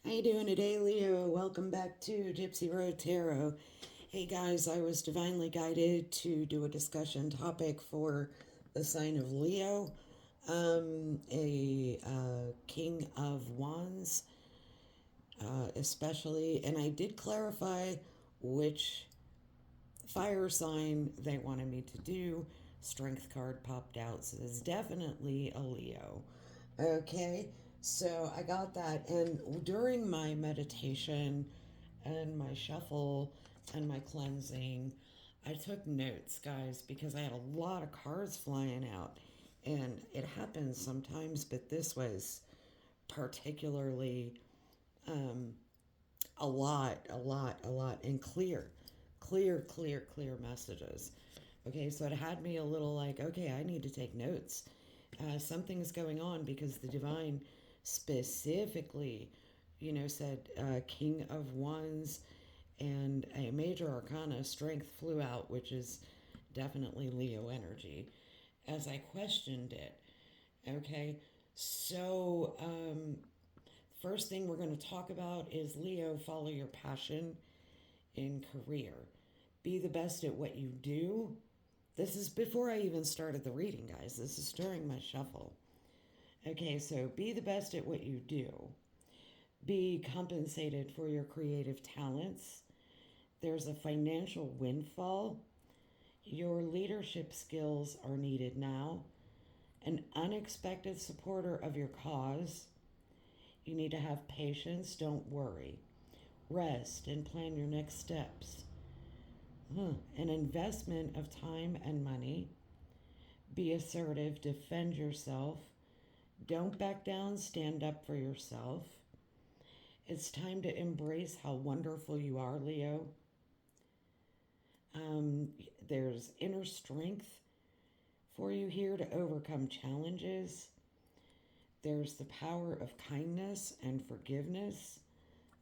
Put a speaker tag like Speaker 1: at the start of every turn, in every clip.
Speaker 1: How you doing today, Leo? Welcome back to Gypsy Road Tarot. Hey guys, I was divinely guided to do a discussion topic for the sign of Leo, a King of Wands, especially, and I did clarify which fire sign they wanted me to do. Strength card popped out, so it's definitely a Leo. Okay, so I got that, and during my meditation and my shuffle and my cleansing, I took notes, guys, because I had a lot of cards flying out, and it happens sometimes, but this was particularly um, a lot, and clear messages. Okay, so it had me a little like, okay, I need to take notes. Something's going on because the divine specifically, said King of Wands and a major arcana, strength flew out, which is definitely Leo energy, as I questioned it. Okay, so first thing we're going to talk about is Leo, follow your passion in career. Be the best at what you do. This is before I even started the reading, guys. This is during my shuffle. Okay, so be the best at what you do. Be compensated for your creative talents. There's a financial windfall. Your leadership skills are needed now. An unexpected supporter of your cause. You need to have patience. Don't worry. Rest and plan your next steps. An investment of time and money. Be assertive. Defend yourself. Don't back down. Stand up for yourself. It's time to embrace how wonderful you are, Leo. Um, there's inner strength for you here to overcome challenges. There's the power of kindness and forgiveness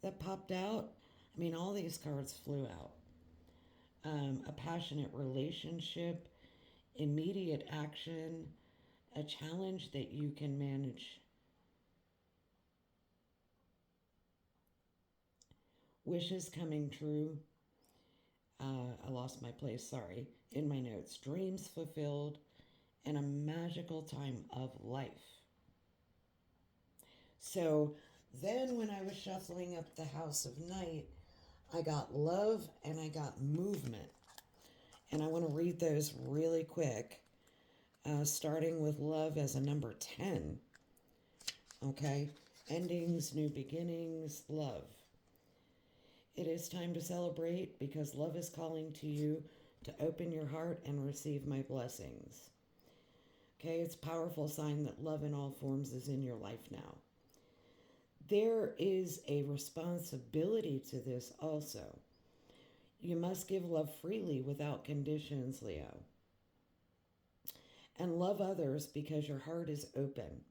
Speaker 1: that popped out. I mean, all these cards flew out. A passionate relationship, immediate action, a challenge that you can manage, wishes coming true. I lost my place, sorry, in my notes. Dreams fulfilled, and a magical time of life. So then, when I was shuffling up the House of Night, I got love and I got movement. And I want to read those really quick, starting with love as a number 10. Okay? Endings, new beginnings, love. It is time to celebrate because love is calling to you to open your heart and receive my blessings. Okay, it's a powerful sign that love in all forms is in your life now. There is a responsibility to this also. You must give love freely without conditions, Leo. And love others because your heart is open.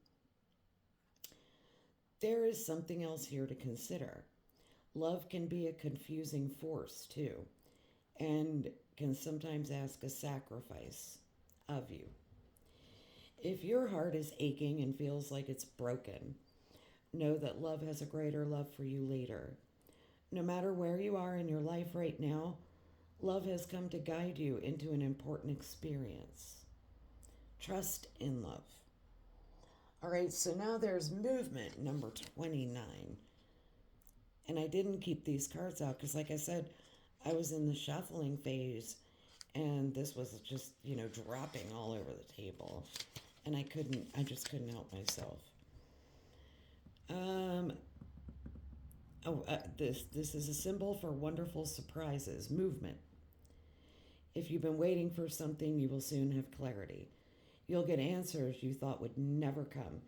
Speaker 1: There is something else here to consider. Love can be a confusing force, too, and can sometimes ask a sacrifice of you. If your heart is aching and feels like it's broken, know that love has a greater love for you later. No matter where you are in your life right now, love has come to guide you into an important experience. Trust in love. All right, so now there's movement number 29. And I didn't keep these cards out because, like I said, I was in the shuffling phase and this was just, dropping all over the table. And I just couldn't help myself. Um, this is a symbol for wonderful surprises, movement. If you've been waiting for something, you will soon have clarity. You'll get answers you thought would never come,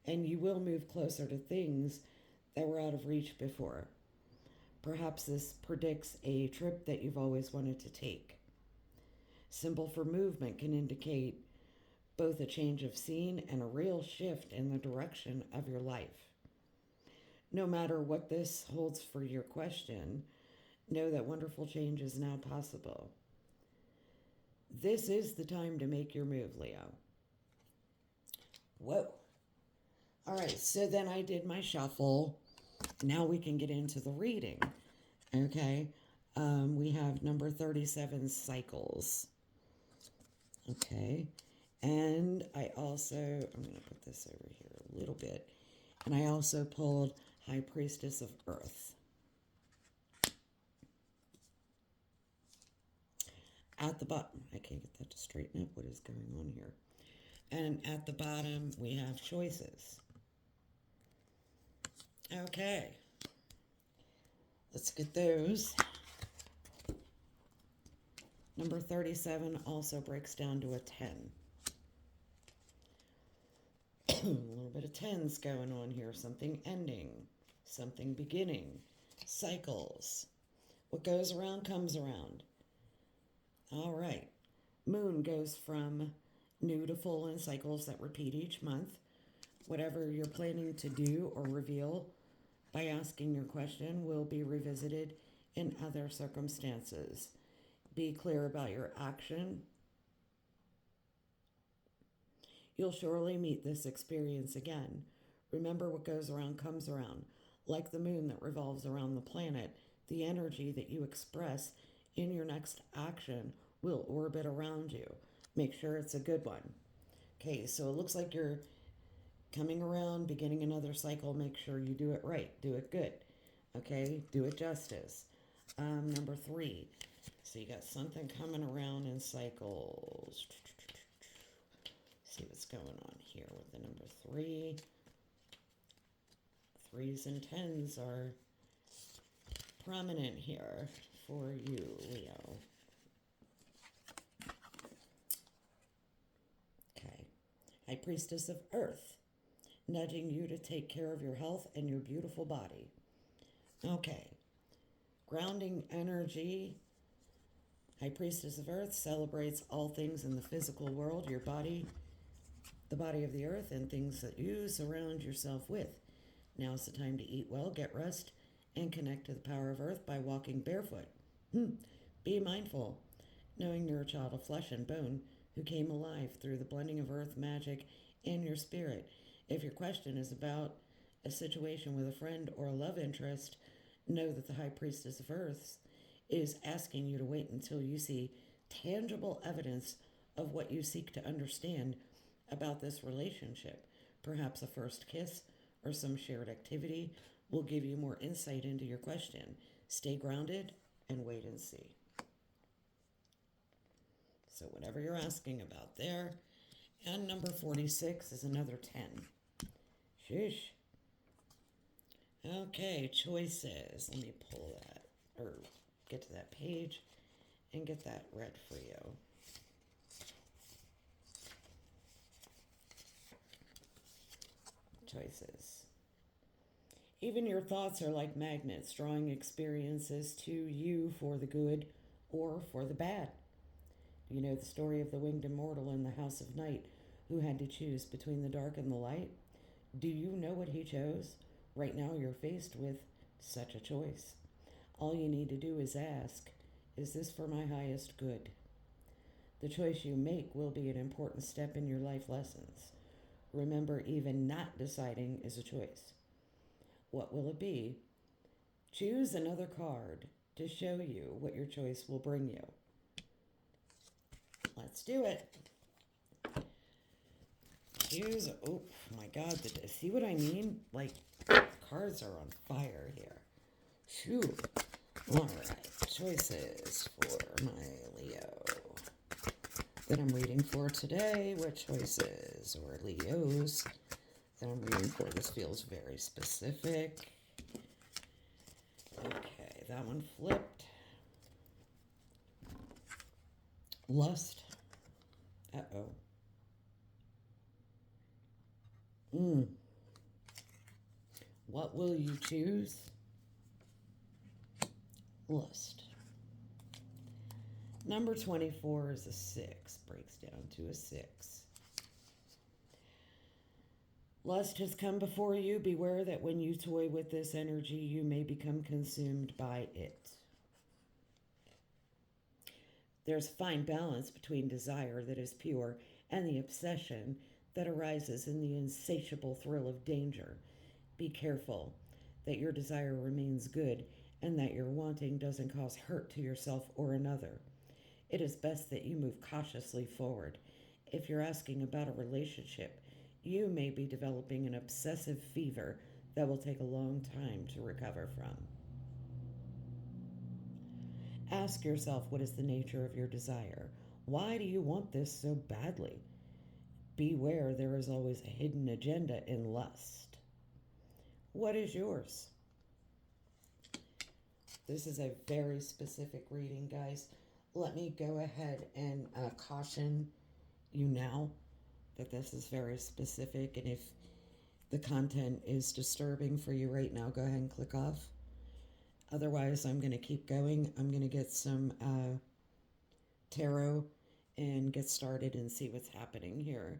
Speaker 1: and you will move closer to things that were out of reach before. Perhaps this predicts a trip that you've always wanted to take. Symbol for movement can indicate both a change of scene and a real shift in the direction of your life. No matter what this holds for your question, know that wonderful change is now possible. This is the time to make your move, Leo. Whoa. All right, so then I did my shuffle Now we can get into the reading. Okay. We have number 37, cycles. Okay. And I also, I'm going to put this over here a little bit. And I also pulled High Priestess of Earth. At the bottom, I can't get that to straighten up. What is going on here? And at the bottom, we have choices. Okay. Let's get those. Number 37 also breaks down to a 10. A little bit of tens going on here. Something ending, something beginning, cycles. What goes around comes around. All right. Moon goes from new to full in cycles that repeat each month. Whatever you're planning to do or reveal by asking your question will be revisited in other circumstances. Be clear about your action. You'll surely meet this experience again. Remember, what goes around comes around. Like the moon that revolves around the planet, the energy that you express in your next action will orbit around you. Make sure it's a good one. Okay, so it looks like you're coming around, beginning another cycle. Make sure you do it right. Do it good. Okay, do it justice. Number 3. So you got something coming around in cycles. See what's going on here with the number 3. 3s and 10s are prominent here for you, Leo. Okay. High Priestess of Earth, nudging you to take care of your health and your beautiful body. Okay. Grounding energy. High Priestess of Earth celebrates all things in the physical world, your body, the body of the earth, and things that you surround yourself with. Now's the time to eat well, get rest, and connect to the power of earth by walking barefoot. Be mindful, knowing you're a child of flesh and bone who came alive through the blending of earth, magic, and your spirit. If your question is about a situation with a friend or a love interest, know that the High Priestess of Earth is asking you to wait until you see tangible evidence of what you seek to understand about this relationship. Perhaps a first kiss or some shared activity will give you more insight into your question. Stay grounded and wait and see. So whatever you're asking about there. And number 46 is another 10. Sheesh. Okay, choices. Let me pull that, or get to that page and get that read for you. Choices. Even your thoughts are like magnets, drawing experiences to you for the good or for the bad. You know the story of the winged immortal in the House of Night who had to choose between the dark and the light? Do you know what he chose? Right now you're faced with such a choice. All you need to do is ask, is this for my highest good? The choice you make will be an important step in your life lessons. Remember, even not deciding is a choice. What will it be? Choose another card to show you what your choice will bring you. Let's do it. Choose. Oh my God! See what I mean? Like, cards are on fire here. Phew. All right. Choices for my Leo that I'm reading for today. What choices or Leos that I'm reading for? This feels very specific. Okay, that one flipped. Lust. Uh-oh. What will you choose? Lust. Number 24 is a 6. Breaks down to a 6. Lust has come before you. Beware that when you toy with this energy, you may become consumed by it. There's a fine balance between desire that is pure and the obsession that arises in the insatiable thrill of danger. Be careful. that your desire remains good, and that your wanting doesn't cause hurt to yourself or another. It is best that you move cautiously forward. If you're asking about a relationship, you may be developing an obsessive fever that will take a long time to recover from. Ask yourself, what is the nature of your desire? Why do you want this so badly? Beware, there is always a hidden agenda in lust. What is yours? This is a very specific reading, guys. Let me go ahead and caution you now that this is very specific, and if the content is disturbing for you right now, go ahead and click off. Otherwise, I'm going to keep going. I'm going to get some tarot and get started and see what's happening here.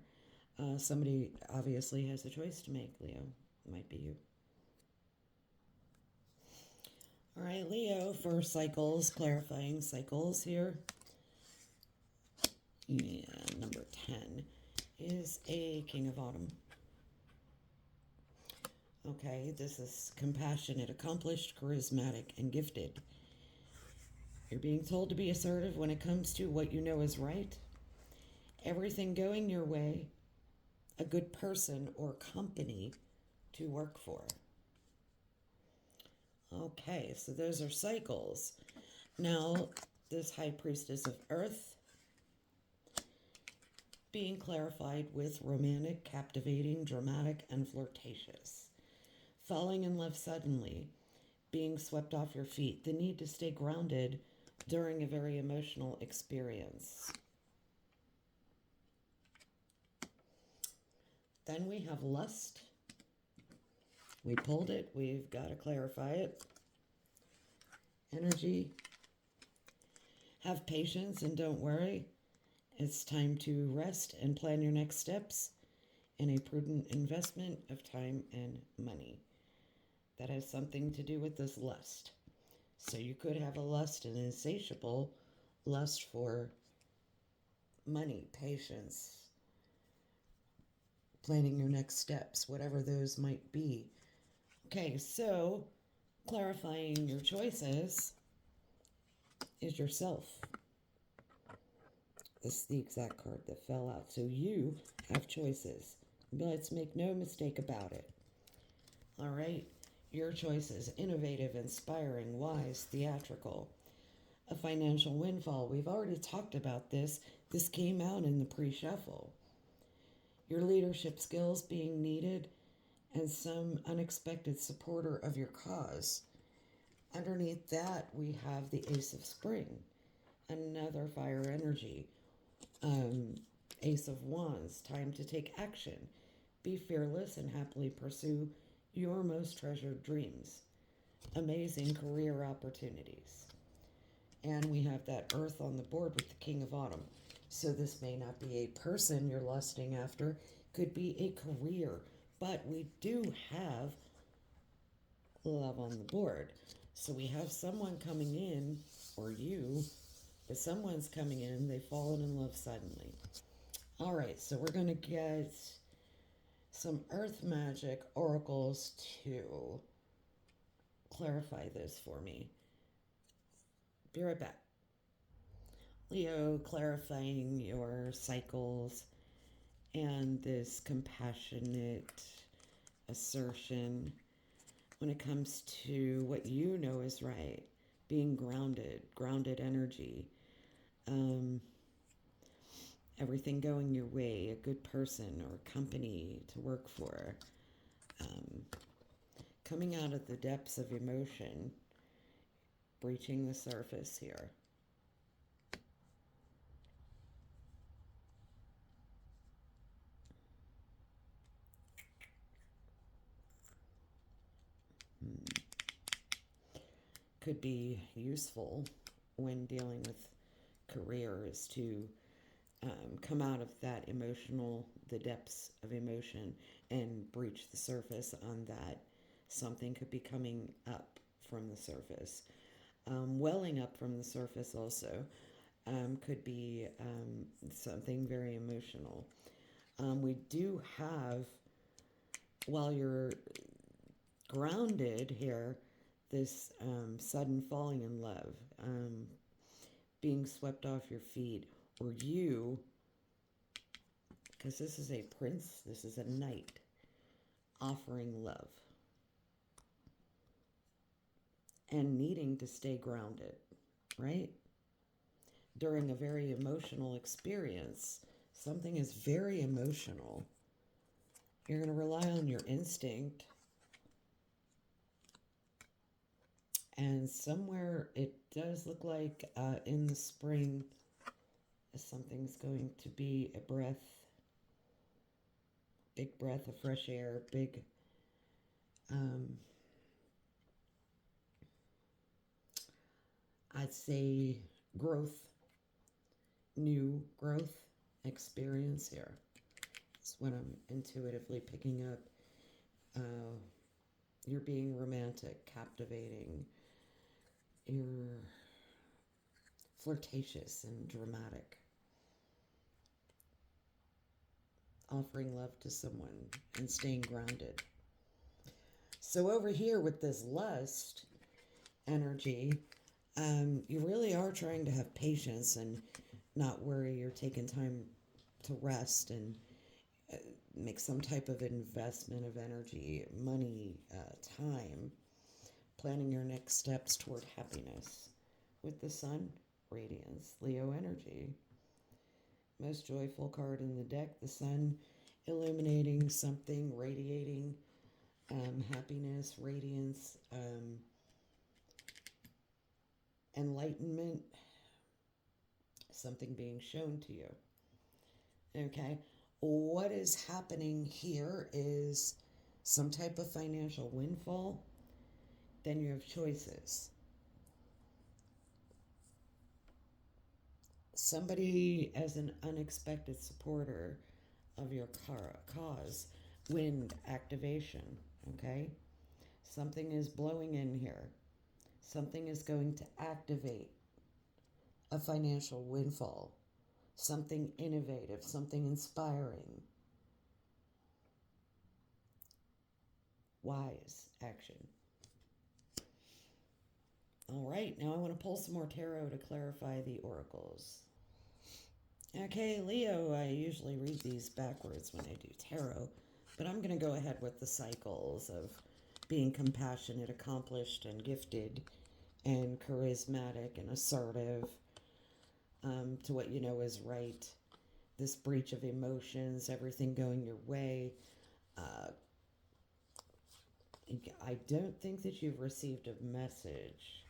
Speaker 1: Somebody obviously has a choice to make, Leo. It might be you. All right, Leo, for cycles, clarifying cycles here. Yeah, number 10 is a King of Autumn. Okay, this is compassionate, accomplished, charismatic, and gifted. You're being told to be assertive when it comes to what you know is right. Everything going your way, a good person or company to work for. Okay, so those are cycles. Now, this High Priestess of Earth being clarified with romantic, captivating, dramatic, and flirtatious. Falling in love suddenly, being swept off your feet, the need to stay grounded during a very emotional experience. Then we have lust. We pulled it. We've got to clarify it. Energy. Have patience and don't worry. It's time to rest and plan your next steps in a prudent investment of time and money. That has something to do with this lust. So you could have a lust, an insatiable lust for money, patience, planning your next steps, whatever those might be. Okay, so clarifying your choices is yourself. This is the exact card that fell out. So you have choices. Let's make no mistake about it. All right, your choices: innovative, inspiring, wise, theatrical. A financial windfall. We've already talked about this. This came out in the pre-shuffle. Your leadership skills being needed, and some unexpected supporter of your cause. Underneath that, we have the Ace of Spring, another fire energy. Ace of Wands, time to take action. Be fearless and happily pursue your most treasured dreams. Amazing career opportunities. And we have that Earth on the board with the King of Autumn. So this may not be a person you're lusting after, could be a career. But we do have love on the board. So we have someone coming in, or you, but someone's coming in, they've fallen in love suddenly. All right, so we're going to get some earth magic oracles to clarify this for me. Be right back. Leo, clarifying your cycles and this compassionate assertion when it comes to what you know is right, being grounded energy, everything going your way, a good person or company to work for, coming out of the depths of emotion, breaching the surface here. Could be useful when dealing with careers to come out of that the depths of emotion and breach the surface on that. Something could be coming up from the surface. Welling up from the surface also could be something very emotional. We do have, while you're Grounded here, this sudden falling in love, being swept off your feet, or you, because this is a prince, this is a knight, offering love and needing to stay grounded, right? During a very emotional experience, something is very emotional. You're going to rely on your instinct. And somewhere it does look like in the spring, something's going to be a breath, big breath of fresh air, big, um, I'd say, growth, new growth experience here. It's what I'm intuitively picking up. Uh, you're being romantic, captivating, you're flirtatious and dramatic, offering love to someone and staying grounded. So over here with this lust energy, you really are trying to have patience and not worry. You're taking time to rest and uh, make some type of investment of energy, money, time, planning your next steps toward happiness. With the sun, radiance, Leo energy. Most joyful card in the deck, the sun illuminating something, radiating happiness, radiance, enlightenment, something being shown to you. Okay, what is happening here is some type of financial windfall. Then you have choices. Somebody as an unexpected supporter of your cause, wind activation. Okay, something is blowing in here. Something is going to activate a financial windfall, something innovative, something inspiring. Wise action. All right, now I want to pull some more tarot to clarify the oracles. Okay, Leo, I usually read these backwards when I do tarot, but I'm going to go ahead with the cycles of being compassionate, accomplished, and gifted, and charismatic and assertive, to what you know is right. This breach of emotions, everything going your way. Uh, I don't think that you've received a message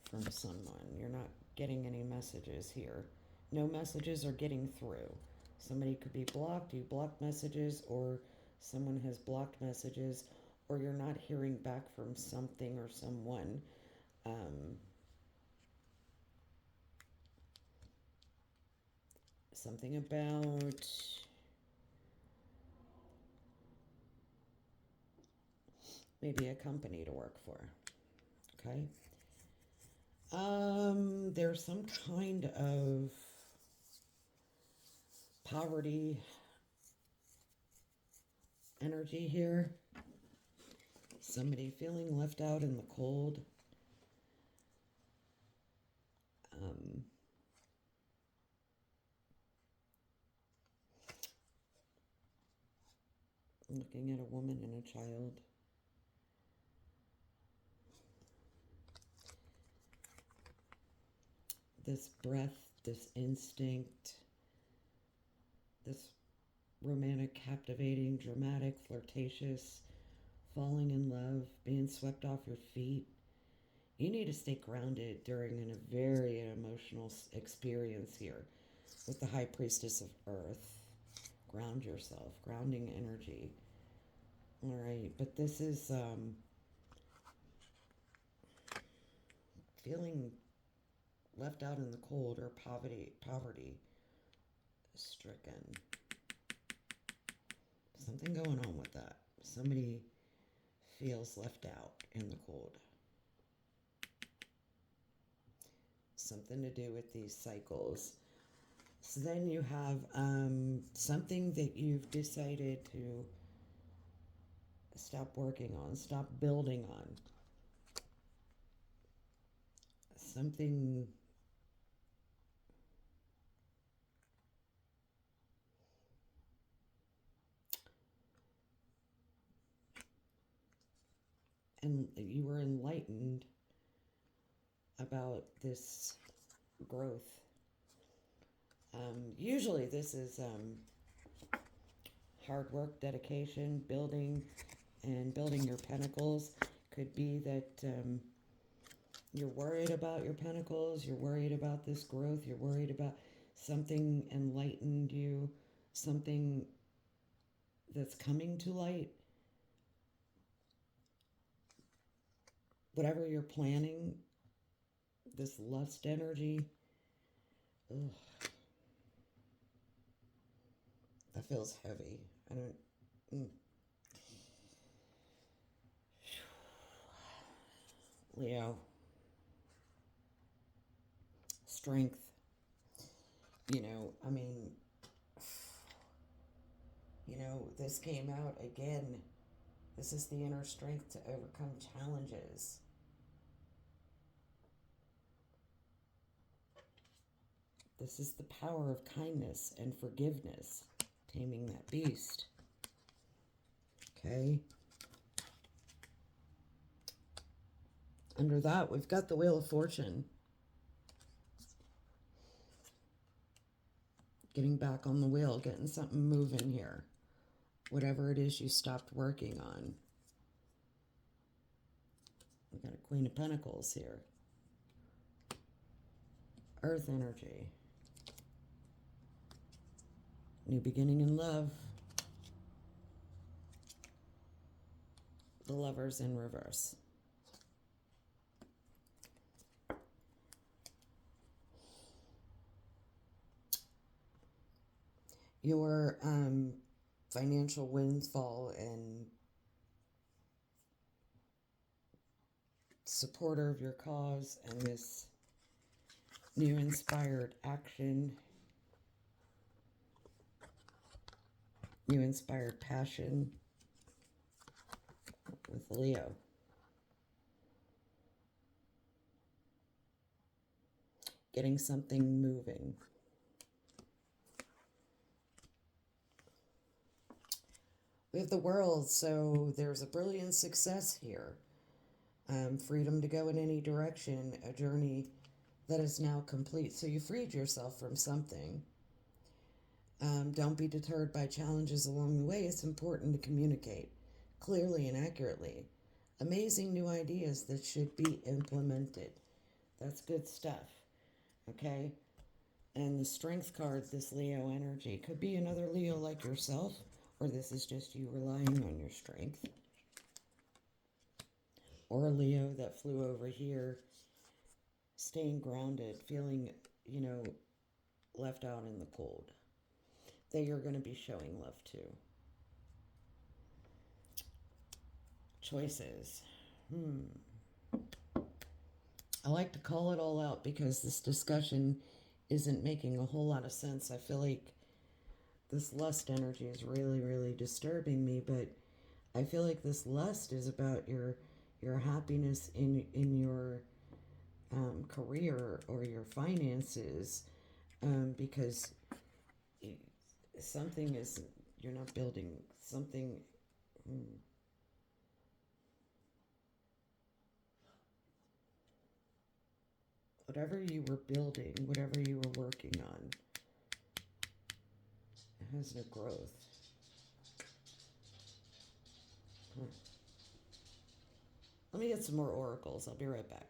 Speaker 1: from someone. You're not getting any messages here. No messages are getting through. Somebody could be blocked, you blocked messages, or someone has blocked messages, or you're not hearing back from something or someone. Something about maybe a company to work for. Okay. There's some kind of poverty energy here. Somebody feeling left out in the cold. Um, Looking at a woman and a child. This breath, this instinct, this romantic, captivating, dramatic, flirtatious, falling in love, being swept off your feet. You need to stay grounded during a very emotional experience here with the High Priestess of Earth. Ground yourself, grounding energy. All right, but this is feeling left out in the cold or poverty stricken. Something going on with that. Somebody feels left out in the cold. Something to do with these cycles. So then you have something that you've decided to stop working on, stop building on. Something, and you were enlightened about this growth. Usually, this is hard work, dedication, building your pentacles. Could be that you're worried about your pentacles, you're worried about this growth, you're worried about something enlightened you, something that's coming to light. Whatever you're planning, this lust energy, ugh, that feels heavy. I don't. Leo, strength. I mean, this came out again. This is the inner strength to overcome challenges. This is the power of kindness and forgiveness, taming that beast. Okay. Under that, we've got the Wheel of Fortune. Getting back on the wheel, getting something moving here. Whatever it is you stopped working on. We've got a Queen of Pentacles here. Earth energy. New beginning in love. The Lovers in reverse. Your financial windfall and supporter of your cause and this new inspired action, new inspired passion with Leo. Getting something moving. We have the World, so there's a brilliant success here. Freedom to go in any direction, a journey that is now complete. So you freed yourself from something. Don't be deterred by challenges along the way. It's important to communicate clearly and accurately. Amazing new ideas that should be implemented. That's good stuff. Okay? And the Strength card, this Leo energy, could be another Leo like yourself, or this is just you relying on your strength. Or a Leo that flew over here, staying grounded, feeling, left out in the cold. That you're going to be showing love to. Choices. I like to call it all out because this discussion isn't making a whole lot of sense. I feel like this lust energy is really, really disturbing me, but I feel like this lust is about your happiness in your career or your finances, because something is, you're not building something. Whatever you were building, whatever you were working on, it has no growth. Let me get some more oracles. I'll be right back.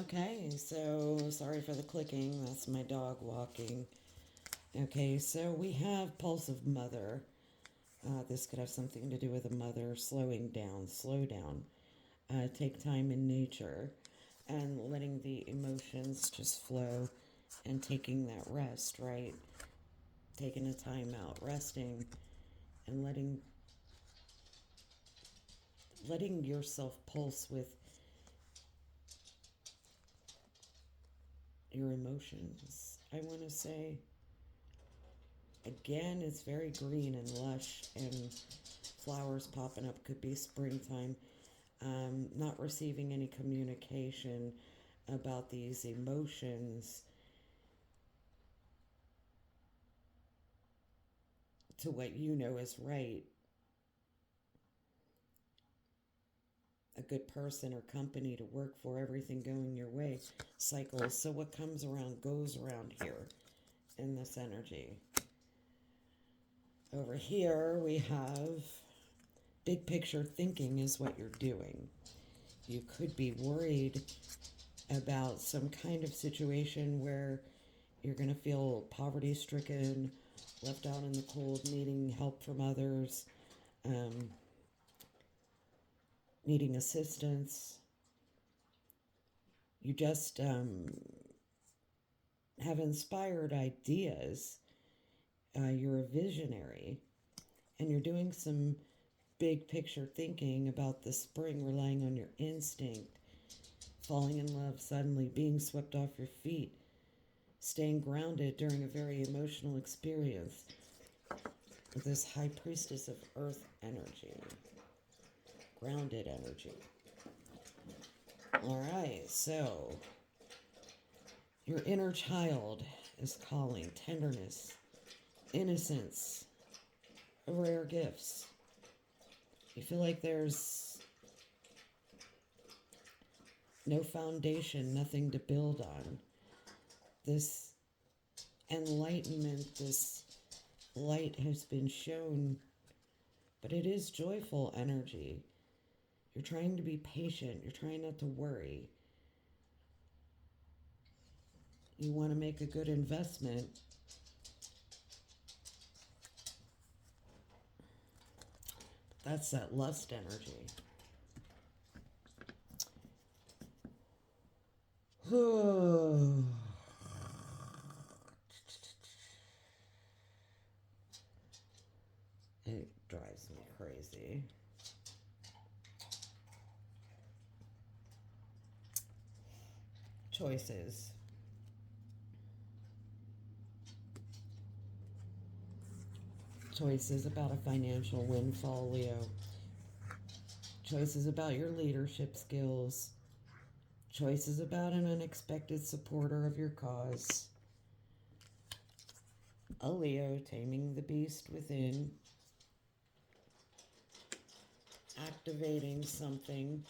Speaker 1: Okay, so sorry for the clicking. That's my dog walking. Okay, so we have Pulse of Mother. This could have something to do with a mother slowing down, slow down. Take time in nature and letting the emotions just flow and taking that rest, right? Taking a time out, resting, and letting yourself pulse with your emotions, I want to say. Again, it's very green and lush and flowers popping up. Could be springtime. Not receiving any communication about these emotions to what you know is right, a good person or company to work for, everything going your way, cycles. So what comes around goes around here in this energy. Over here we have big picture thinking is what you're doing. You could be worried about some kind of situation where you're going to feel poverty stricken, left out in the cold, needing help from others, um, needing assistance. You just have inspired ideas. You're a visionary, and you're doing some big picture thinking about the spring, relying on your instinct, falling in love suddenly, being swept off your feet, staying grounded during a very emotional experience with this high priestess of earth energy, grounded energy. All right, so your inner child is calling, tenderness, innocence, rare gifts. You feel like there's no foundation, nothing to build on. This enlightenment, this light has been shown, but it is joyful energy. You're trying to be patient. You're trying not to worry. You want to make a good investment. That's that lust energy. It drives me crazy. Choices. Choices about a financial windfall, Leo. Choices about your leadership skills. Choices about an unexpected supporter of your cause. A Leo taming the beast within. Activating something.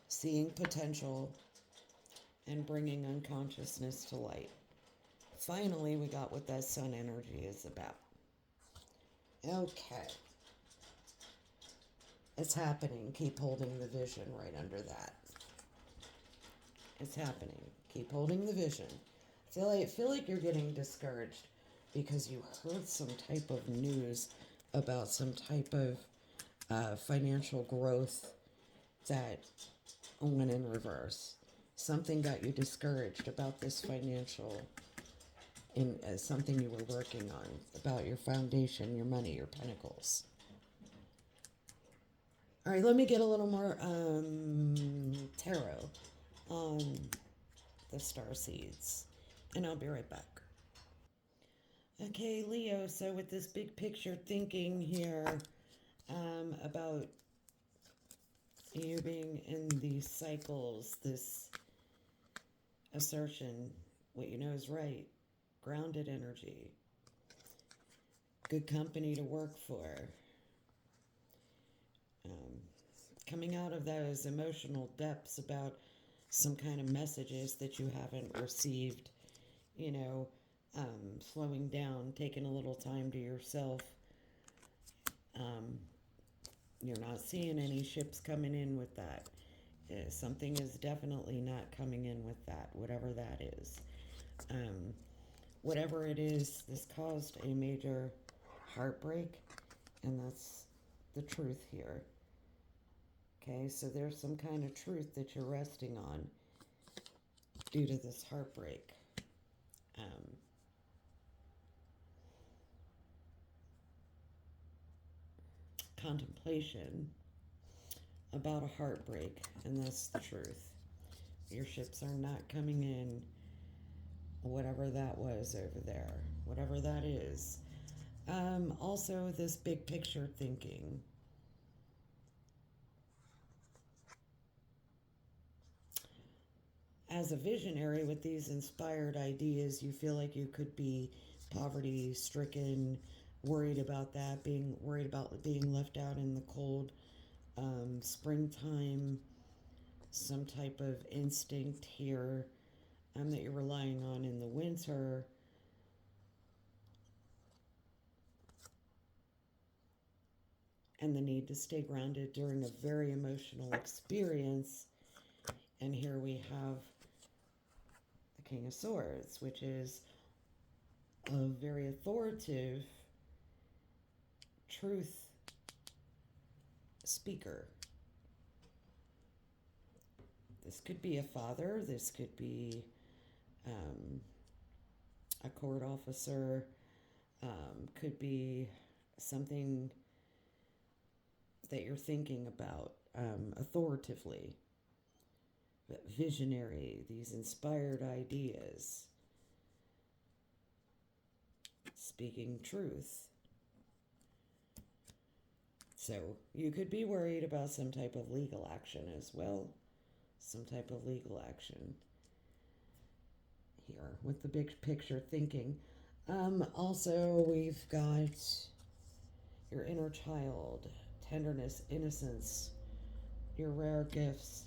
Speaker 1: Seeing potential and bringing unconsciousness to light. Finally, we got what that sun energy is about. Okay. It's happening. Keep holding the vision right under that. It's happening. Keep holding the vision. Feel like you're getting discouraged because you heard some type of news about some type of financial growth that went in reverse. Something got you discouraged about this financial in something you were working on, about your foundation, your money, your pentacles. All right, let me get a little more tarot on the star seeds, and I'll be right back. Okay, Leo, so with this big picture thinking here about you being in these cycles, this assertion, what you know is right, grounded energy, good company to work for, um, coming out of those emotional depths about some kind of messages that you haven't received, you know, slowing down, taking a little time to yourself. You're not seeing any ships coming in with that. Something is definitely not coming in with that, whatever that is. Um, Whatever it is, this caused a major heartbreak, and that's the truth here. Okay, so there's some kind of truth that you're resting on due to this heartbreak. Um, Contemplation about a heartbreak, and that's the truth. Your ships are not coming in, whatever that was over there, whatever that is. Also, this big picture thinking. As a visionary with these inspired ideas, you feel like you could be poverty stricken, worried about that, being worried about being left out in the cold. Springtime, some type of instinct here that you're relying on in the winter. And the need to stay grounded during a very emotional experience. And here we have the King of Swords, which is a very authoritative truth speaker. This could be a father, this could be a court officer, could be something that you're thinking about authoritatively, but visionary, these inspired ideas, speaking truth. So you could be worried about some type of legal action as well. Some type of legal action here with the big picture thinking. Also, we've got your inner child, tenderness, innocence, your rare gifts.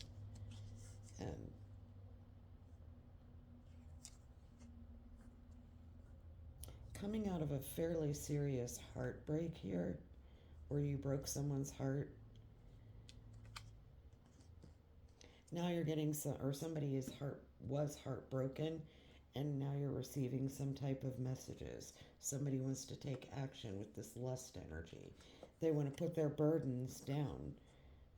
Speaker 1: Coming out of a fairly serious heartbreak here, where you broke someone's heart. Now you're getting some, or somebody's heart was heartbroken, and now you're receiving some type of messages. Somebody wants to take action with this lust energy. They want to put their burdens down.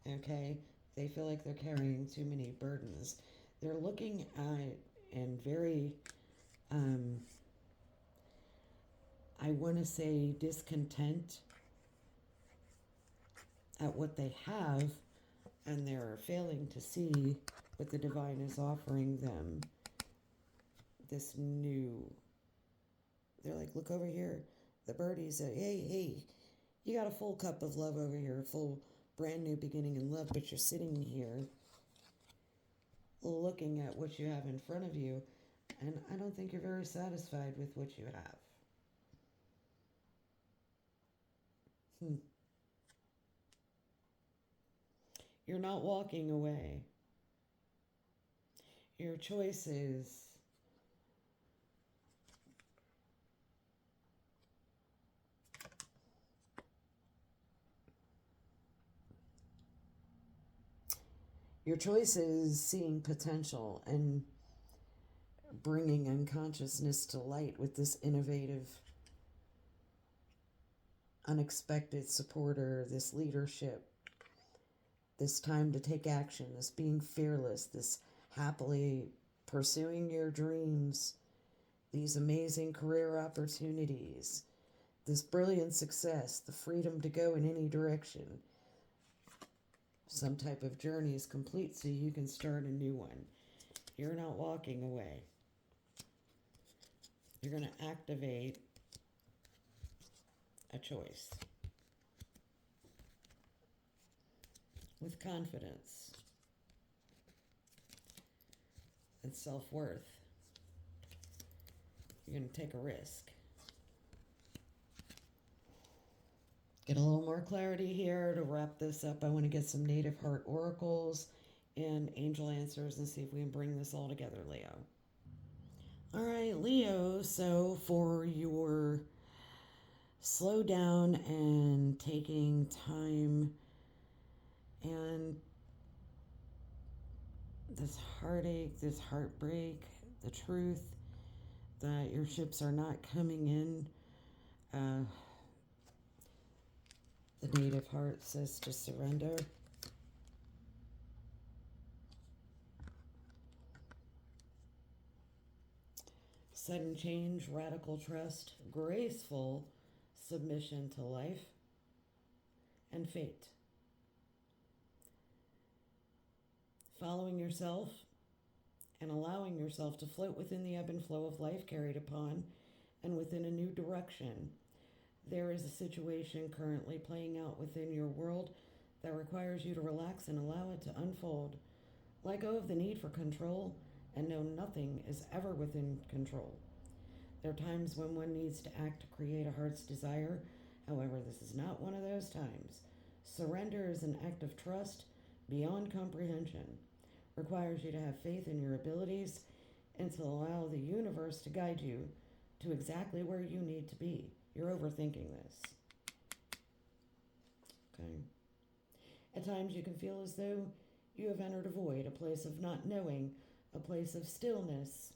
Speaker 1: Okay? They feel like they're carrying too many burdens. They're looking at and very, I want to say, discontent at what they have, and they're failing to see what the divine is offering them. This new, they're like, look over here. The birdie said, hey, you got a full cup of love over here, a full brand new beginning in love, but you're sitting here looking at what you have in front of you, and I don't think you're very satisfied with what you have. You're not walking away. Your choice is seeing potential and bringing unconsciousness to light with this innovative, unexpected supporter, this leadership, this time to take action, this being fearless, this happily pursuing your dreams, these amazing career opportunities, this brilliant success, the freedom to go in any direction. Some type of journey is complete so you can start a new one. You're not walking away. You're going to activate a choice with confidence and self-worth. You're going to take a risk. Get a little more clarity here to wrap this up. I want to get some native heart oracles and angel answers and see if we can bring this all together, Leo. All right, Leo, so for your slow down and taking time and this heartache, this heartbreak, the truth that your ships are not coming in. The native heart says to surrender. Sudden change, radical trust, graceful submission to life and fate. Following yourself, and allowing yourself to float within the ebb and flow of life carried upon and within a new direction. There is a situation currently playing out within your world that requires you to relax and allow it to unfold. Let go of the need for control and know nothing is ever within control. There are times when one needs to act to create a heart's desire. However, this is not one of those times. Surrender is an act of trust beyond comprehension. Requires you to have faith in your abilities and to allow the universe to guide you to exactly where you need to be. You're overthinking this. Okay. At times you can feel as though you have entered a void, a place of not knowing, a place of stillness.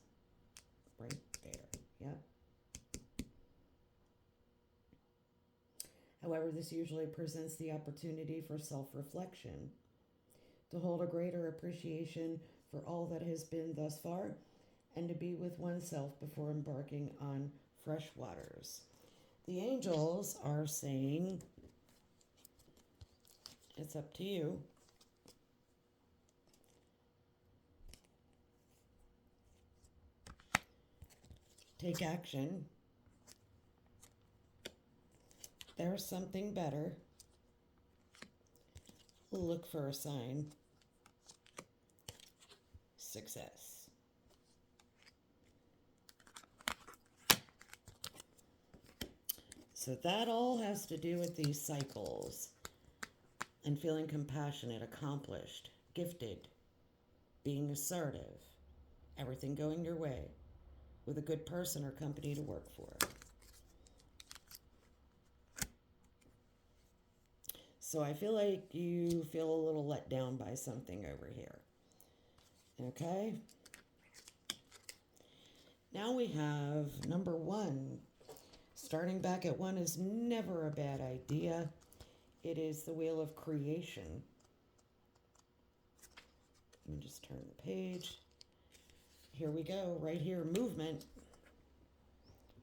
Speaker 1: Right there. Yep. However, this usually presents the opportunity for self reflection, to hold a greater appreciation for all that has been thus far, and to be with oneself before embarking on fresh waters. The angels are saying, it's up to you. Take action. There's something better. Look for a sign. Success. So that all has to do with these cycles and feeling compassionate, accomplished, gifted, being assertive, everything going your way, with a good person or company to work for. So I feel like you feel a little let down by something over here. Okay? Now we have number 1. Starting back at 1 is never a bad idea. It is the wheel of creation. Let me just turn the page. Here we go, right here, movement.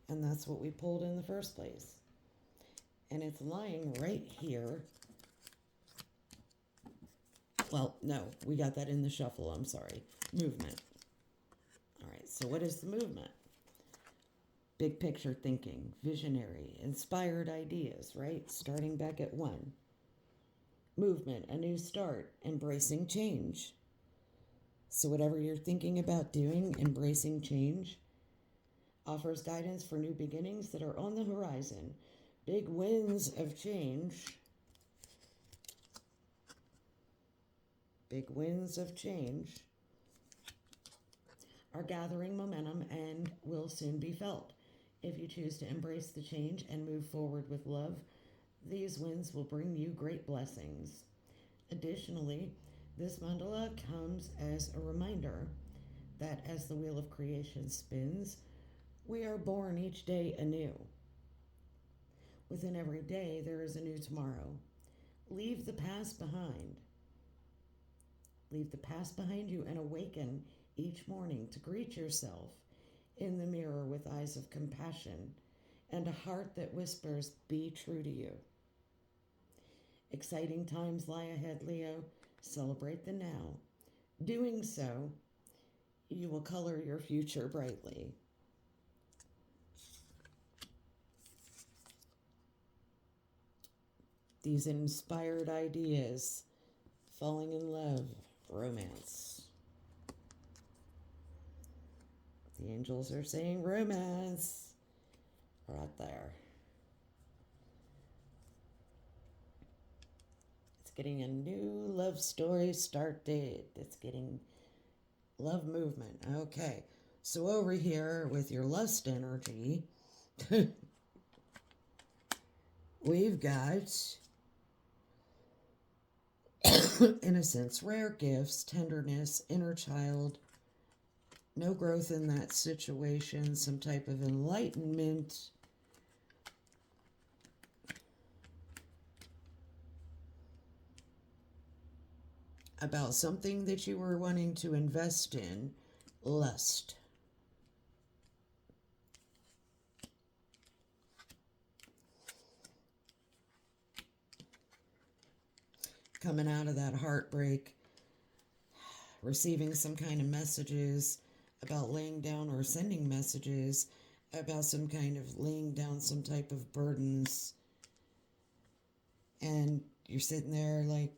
Speaker 1: And that's what we pulled in the first place. And it's lying right here. Well, no, we got that in the shuffle, I'm sorry. Movement. All right, so what is the movement? Big picture thinking, visionary, inspired ideas, right? Starting back at 1. Movement, a new start, embracing change. So whatever you're thinking about doing, embracing change, offers guidance for new beginnings that are on the horizon. Big winds of change. Big winds of change are gathering momentum and will soon be felt. If you choose to embrace the change and move forward with love, these winds will bring you great blessings. Additionally, this mandala comes as a reminder that as the wheel of creation spins, we are born each day anew. Within every day, there is a new tomorrow. Leave the past behind. Leave the past behind you and awaken each morning to greet yourself in the mirror with eyes of compassion and a heart that whispers, be true to you. Exciting times lie ahead, Leo. Celebrate the now. Doing so, you will color your future brightly. These inspired ideas, falling in love, romance. The angels are saying romance right there. It's getting a new love story started. It's getting love movement. Okay, so over here with your lust energy, we've got innocence, rare gifts, tenderness, inner child, no growth in that situation, some type of enlightenment, about something that you were wanting to invest in, lust. Coming out of that heartbreak, receiving some kind of messages about laying down or sending messages about some kind of laying down some type of burdens. And you're sitting there like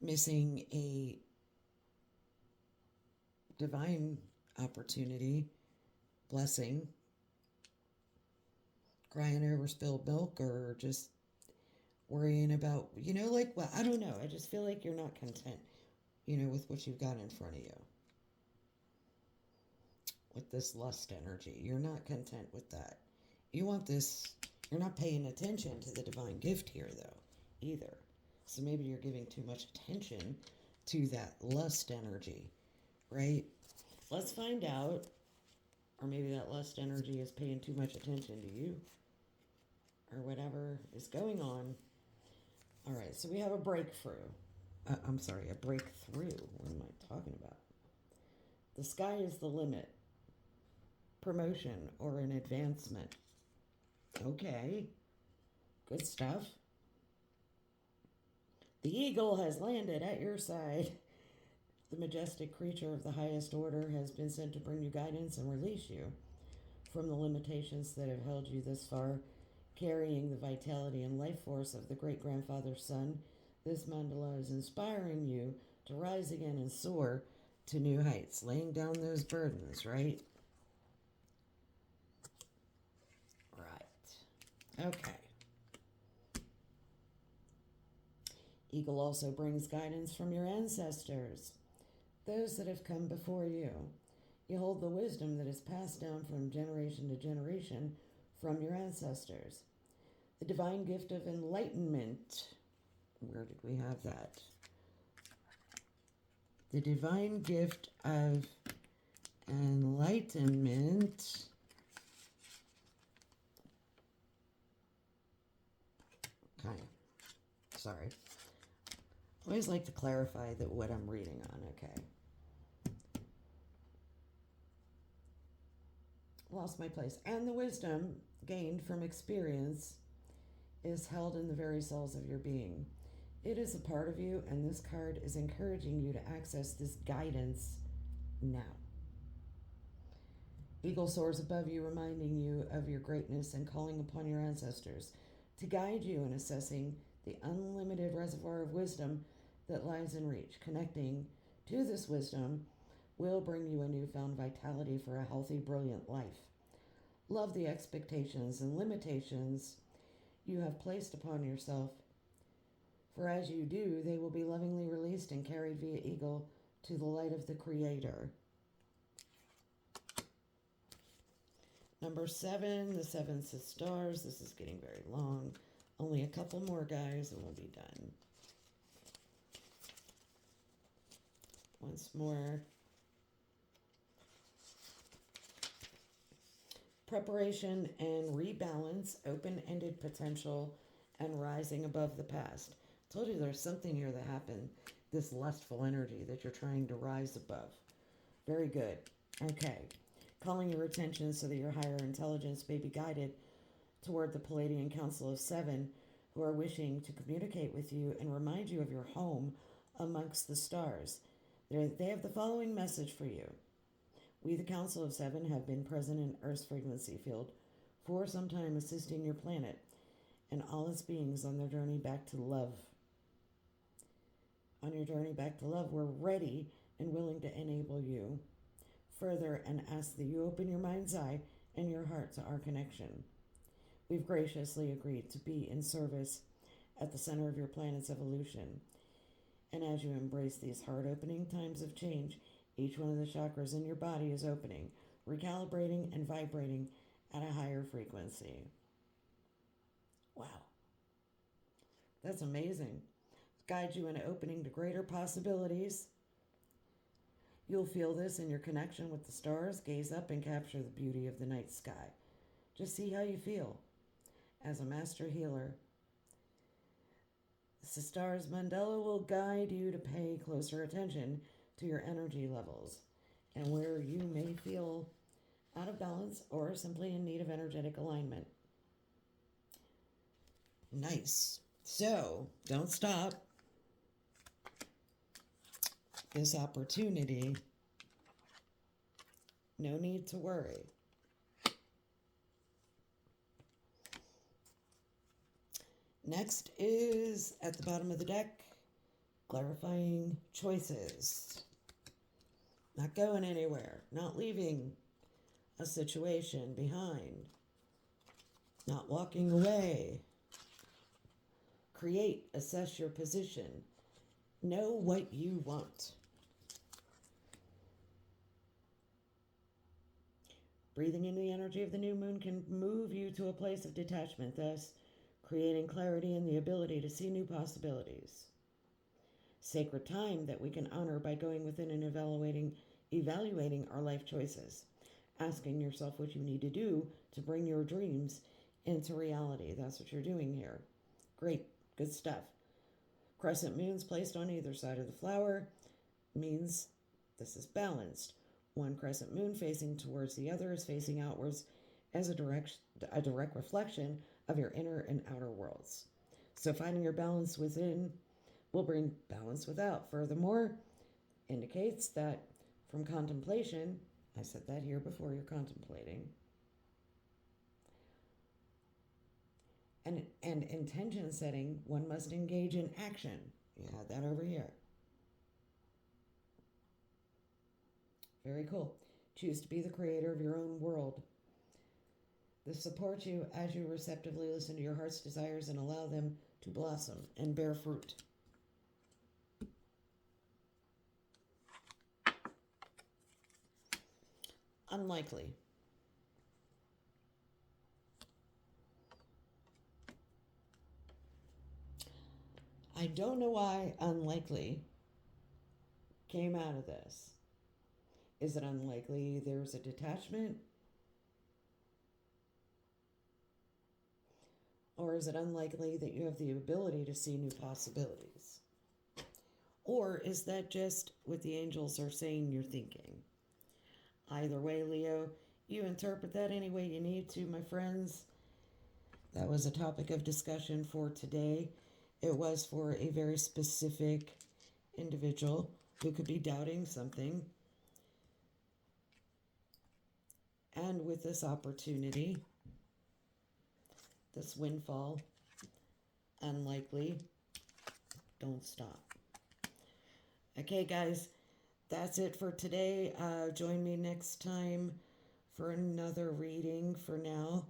Speaker 1: missing a divine opportunity, blessing, crying over spilled milk, or just worrying about, like, well, I don't know. I just feel like you're not content, with what you've got in front of you. With this lust energy, you're not content with that. You want this, you're not paying attention to the divine gift here, though, either. So maybe you're giving too much attention to that lust energy, right? Let's find out. Or maybe that lust energy is paying too much attention to you, or whatever is going on. All right, so we have a breakthrough. I'm sorry, a breakthrough. What am I talking about? The sky is the limit. Promotion or an advancement. Okay, good stuff. The eagle has landed at your side. The majestic creature of the highest order has been sent to bring you guidance and release you from the limitations that have held you this far, carrying the vitality and life force of the great-grandfather's son. This mandala is inspiring you to rise again and soar to new heights, laying down those burdens, right? Right. Okay. Eagle also brings guidance from your ancestors, those that have come before you. You hold the wisdom that is passed down from generation to generation from your ancestors. The divine gift of enlightenment. Where did we have that? The divine gift of enlightenment. Okay. Sorry. I always like to clarify that what I'm reading on, okay? Lost my place. And the wisdom gained from experience is held in the very cells of your being. It is a part of you, and this card is encouraging you to access this guidance now. Eagle soars above you, reminding you of your greatness and calling upon your ancestors to guide you in assessing the unlimited reservoir of wisdom that lies in reach. Connecting to this wisdom will bring you a newfound vitality for a healthy, brilliant life. Love the expectations and limitations you have placed upon yourself, for as you do, they will be lovingly released and carried via eagle to the light of the Creator. Number 7, the seventh of stars. This is getting very long. Only a couple more, guys, and we'll be done. Once more. Preparation and rebalance, open-ended potential, and rising above the past. I told you there's something here that happened, this lustful energy that you're trying to rise above. Very good. Okay. Calling your attention so that your higher intelligence may be guided toward the Palladian Council of Seven, who are wishing to communicate with you and remind you of your home amongst the stars. They have the following message for you. We, the Council of Seven, have been present in Earth's frequency field for some time, assisting your planet and all its beings on their journey back to love. On your journey back to love, we're ready and willing to enable you further and ask that you open your mind's eye and your heart to our connection. We've graciously agreed to be in service at the center of your planet's evolution. And as you embrace these heart-opening times of change, each one of the chakras in your body is opening, recalibrating, and vibrating at a higher frequency. Wow. That's amazing. Guide you in opening to greater possibilities. You'll feel this in your connection with the stars. Gaze up and capture the beauty of the night sky. Just see how you feel. As a master healer, the stars mandala will guide you to pay closer attention to your energy levels and where you may feel out of balance or simply in need of energetic alignment. Nice. So, don't stop. this opportunity, no need to worry. Next is at the bottom of the deck, clarifying choices. Not going anywhere, not leaving a situation behind, not walking away. Create, assess your position. Know what you want. Breathing in the energy of the new moon can move you to a place of detachment, thus creating clarity and the ability to see new possibilities. Sacred time that we can honor by going within and evaluating our life choices, asking yourself what you need to do to bring your dreams into reality. That's what you're doing here. Great, good stuff. Crescent moons placed on either side of the flower means this is balanced. One crescent moon facing towards the other is facing outwards as a direct reflection of your inner and outer worlds. So finding your balance within will bring balance without. Furthermore, indicates that from contemplation, I said that here before, you're contemplating, and intention setting, one must engage in action. You had that over here. Very cool. Choose to be the creator of your own world. This supports you as you receptively listen to your heart's desires and allow them to blossom and bear fruit. Unlikely. I don't know why unlikely came out of this. Is it unlikely there's a detachment? Or is it unlikely that you have the ability to see new possibilities? Or is that just what the angels are saying you're thinking? Either way, Leo, you interpret that any way you need to, my friends. That was a topic of discussion for today. It was for a very specific individual who could be doubting something. And with this opportunity, this windfall, unlikely, don't stop. Okay, guys, that's it for today. Join me next time for another reading. For now,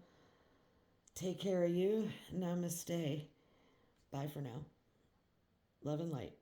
Speaker 1: take care of you. Namaste. Bye for now. Love and light.